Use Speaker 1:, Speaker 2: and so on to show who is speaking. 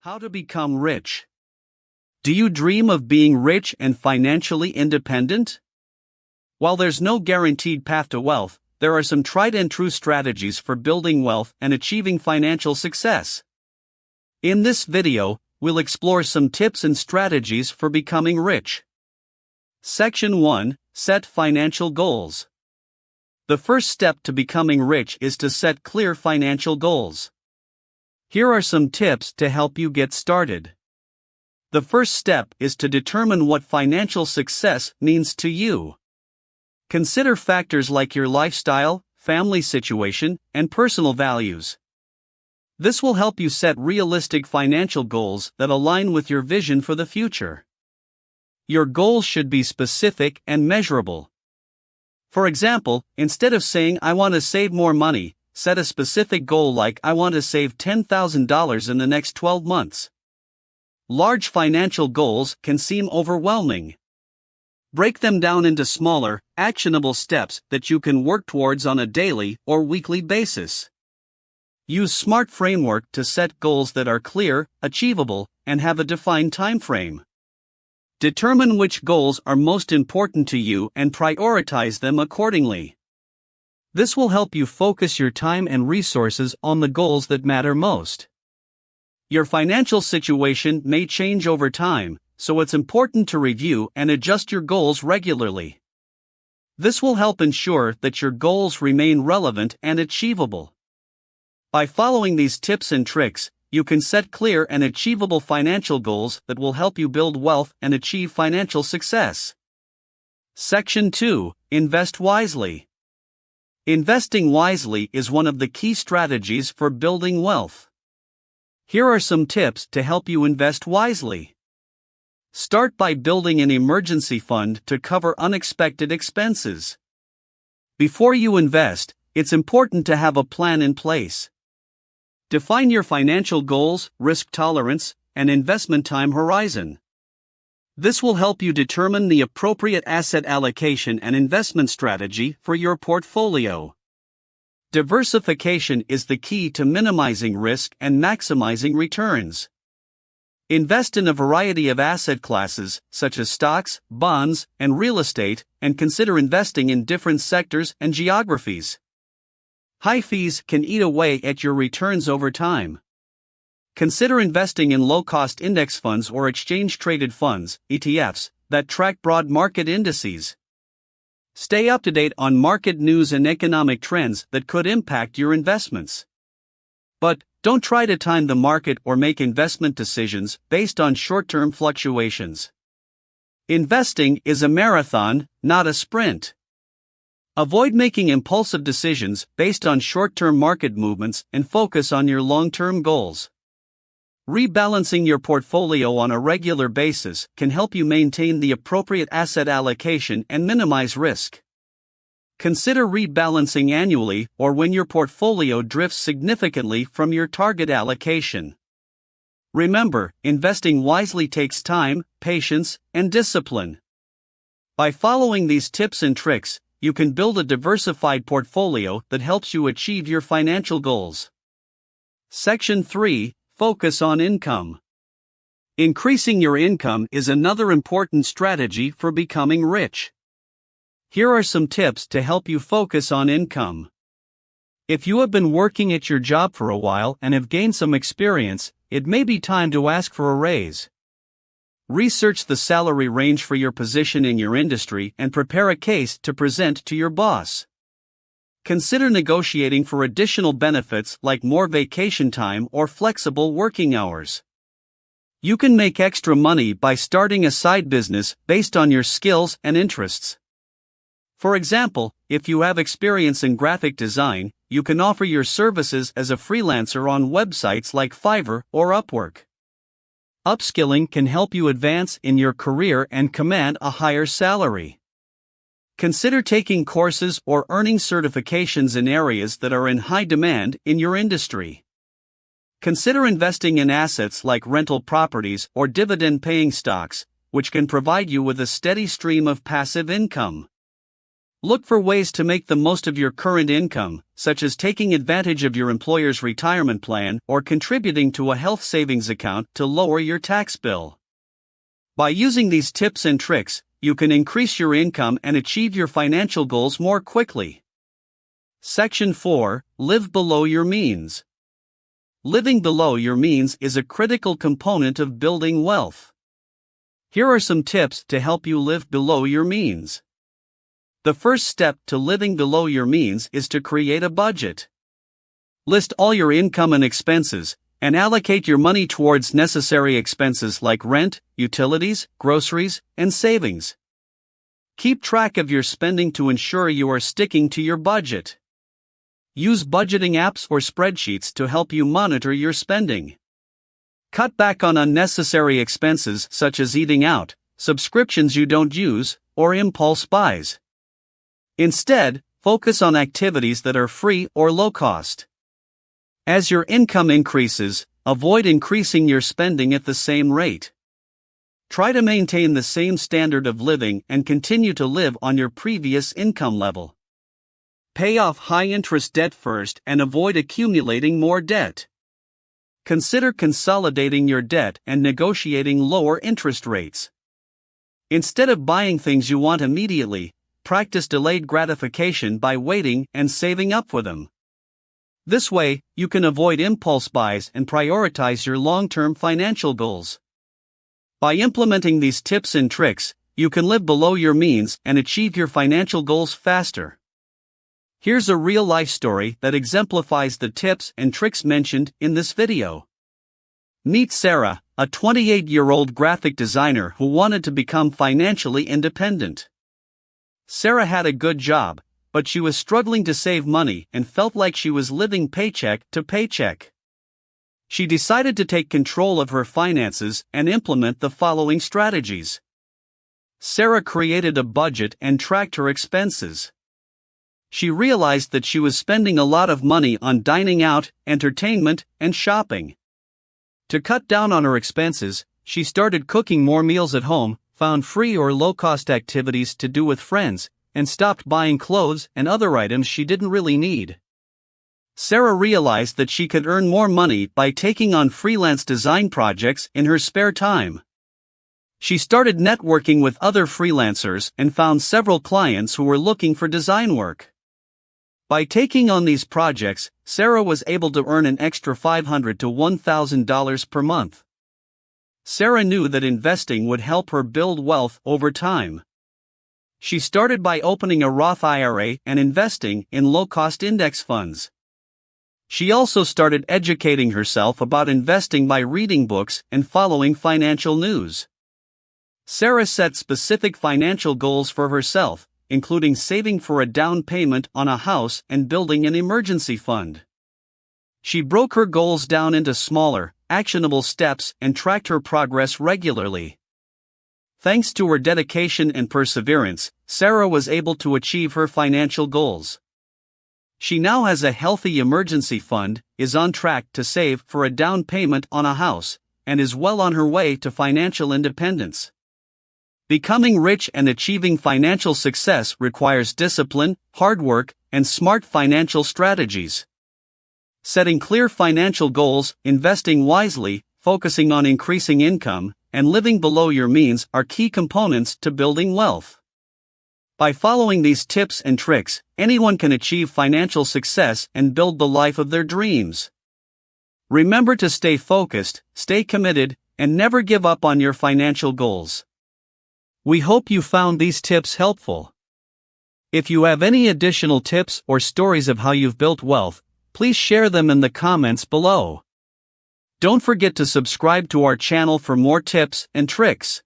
Speaker 1: How to become rich. Do you dream of being rich and financially independent? While there's no guaranteed path to wealth, there are some tried and true strategies for building wealth and achieving financial success. In this video, we'll explore some tips and strategies for becoming rich. Section 1. Set financial goals. The first step to becoming rich is to set clear financial goals. Here are some tips to help you get started. The first step is to determine what financial success means to you. Consider factors like your lifestyle, family situation, and personal values. This will help you set realistic financial goals that align with your vision for the future. Your goals should be specific and measurable. For example, instead of saying "I want to save more money," set a specific goal like "I want to save $10,000 in the next 12 months. Large financial goals can seem overwhelming. Break them down into smaller, actionable steps that you can work towards on a daily or weekly basis. Use SMART framework to set goals that are clear, achievable, and have a defined time frame. Determine which goals are most important to you and prioritize them accordingly. This will help you focus your time and resources on the goals that matter most. Your financial situation may change over time, so it's important to review and adjust your goals regularly. This will help ensure that your goals remain relevant and achievable. By following these tips and tricks, you can set clear and achievable financial goals that will help you build wealth and achieve financial success. Section 2. Invest wisely. Investing wisely is one of the key strategies for building wealth. Here are some tips to help you invest wisely. Start by building an emergency fund to cover unexpected expenses. Before you invest, it's important to have a plan in place. Define your financial goals, risk tolerance, and investment time horizon. This will help you determine the appropriate asset allocation and investment strategy for your portfolio. Diversification is the key to minimizing risk and maximizing returns. Invest in a variety of asset classes, such as stocks, bonds, and real estate, and consider investing in different sectors and geographies. High fees can eat away at your returns over time. Consider investing in low-cost index funds or exchange-traded funds, ETFs, that track broad market indices. Stay up to date on market news and economic trends that could impact your investments. But don't try to time the market or make investment decisions based on short-term fluctuations. Investing is a marathon, not a sprint. Avoid making impulsive decisions based on short-term market movements and focus on your long-term goals. Rebalancing your portfolio on a regular basis can help you maintain the appropriate asset allocation and minimize risk. Consider rebalancing annually or when your portfolio drifts significantly from your target allocation. Remember, investing wisely takes time, patience, and discipline. By following these tips and tricks, you can build a diversified portfolio that helps you achieve your financial goals. Section 3. Focus on income. Increasing your income is another important strategy for becoming rich. Here are some tips to help you focus on income. If you have been working at your job for a while and have gained some experience, it may be time to ask for a raise. Research the salary range for your position in your industry and prepare a case to present to your boss. Consider negotiating for additional benefits like more vacation time or flexible working hours. You can make extra money by starting a side business based on your skills and interests. For example, if you have experience in graphic design, you can offer your services as a freelancer on websites like Fiverr or Upwork. Upskilling can help you advance in your career and command a higher salary. Consider taking courses or earning certifications in areas that are in high demand in your industry. Consider investing in assets like rental properties or dividend-paying stocks, which can provide you with a steady stream of passive income. Look for ways to make the most of your current income, such as taking advantage of your employer's retirement plan or contributing to a health savings account to lower your tax bill. By using these tips and tricks, you can increase your income and achieve your financial goals more quickly. Section 4. Live below your means. Living below your means is a critical component of building wealth. Here are some tips to help you live below your means. The first step to living below your means is to create a budget. List all your income and expenses, and allocate your money towards necessary expenses like rent, utilities, groceries, and savings. Keep track of your spending to ensure you are sticking to your budget. Use budgeting apps or spreadsheets to help you monitor your spending. Cut back on unnecessary expenses such as eating out, subscriptions you don't use, or impulse buys. Instead, focus on activities that are free or low cost. As your income increases, avoid increasing your spending at the same rate. Try to maintain the same standard of living and continue to live on your previous income level. Pay off high-interest debt first and avoid accumulating more debt. Consider consolidating your debt and negotiating lower interest rates. Instead of buying things you want immediately, practice delayed gratification by waiting and saving up for them. This way, you can avoid impulse buys and prioritize your long-term financial goals. By implementing these tips and tricks, you can live below your means and achieve your financial goals faster. Here's a real-life story that exemplifies the tips and tricks mentioned in this video. Meet Sarah, a 28-year-old graphic designer who wanted to become financially independent. Sarah had a good job, but she was struggling to save money and felt like she was living paycheck to paycheck. She decided to take control of her finances and implement the following strategies. Sarah created a budget and tracked her expenses. She realized that she was spending a lot of money on dining out, entertainment, and shopping. To cut down on her expenses, she started cooking more meals at home, found free or low-cost activities to do with friends, and stopped buying clothes and other items she didn't really need. Sarah realized that she could earn more money by taking on freelance design projects in her spare time. She started networking with other freelancers and found several clients who were looking for design work. By taking on these projects, Sarah was able to earn an extra $500 to $1,000 per month. Sarah knew that investing would help her build wealth over time. She started by opening a Roth IRA and investing in low-cost index funds. She also started educating herself about investing by reading books and following financial news. Sarah set specific financial goals for herself, including saving for a down payment on a house and building an emergency fund. She broke her goals down into smaller, actionable steps and tracked her progress regularly. Thanks to her dedication and perseverance, Sarah was able to achieve her financial goals. She now has a healthy emergency fund, is on track to save for a down payment on a house, and is well on her way to financial independence. Becoming rich and achieving financial success requires discipline, hard work, and smart financial strategies. Setting clear financial goals, investing wisely, focusing on increasing income, and living below your means are key components to building wealth. By following these tips and tricks, anyone can achieve financial success and build the life of their dreams. Remember to stay focused, stay committed, and never give up on your financial goals. We hope you found these tips helpful. If you have any additional tips or stories of how you've built wealth, please share them in the comments below. Don't forget to subscribe to our channel for more tips and tricks.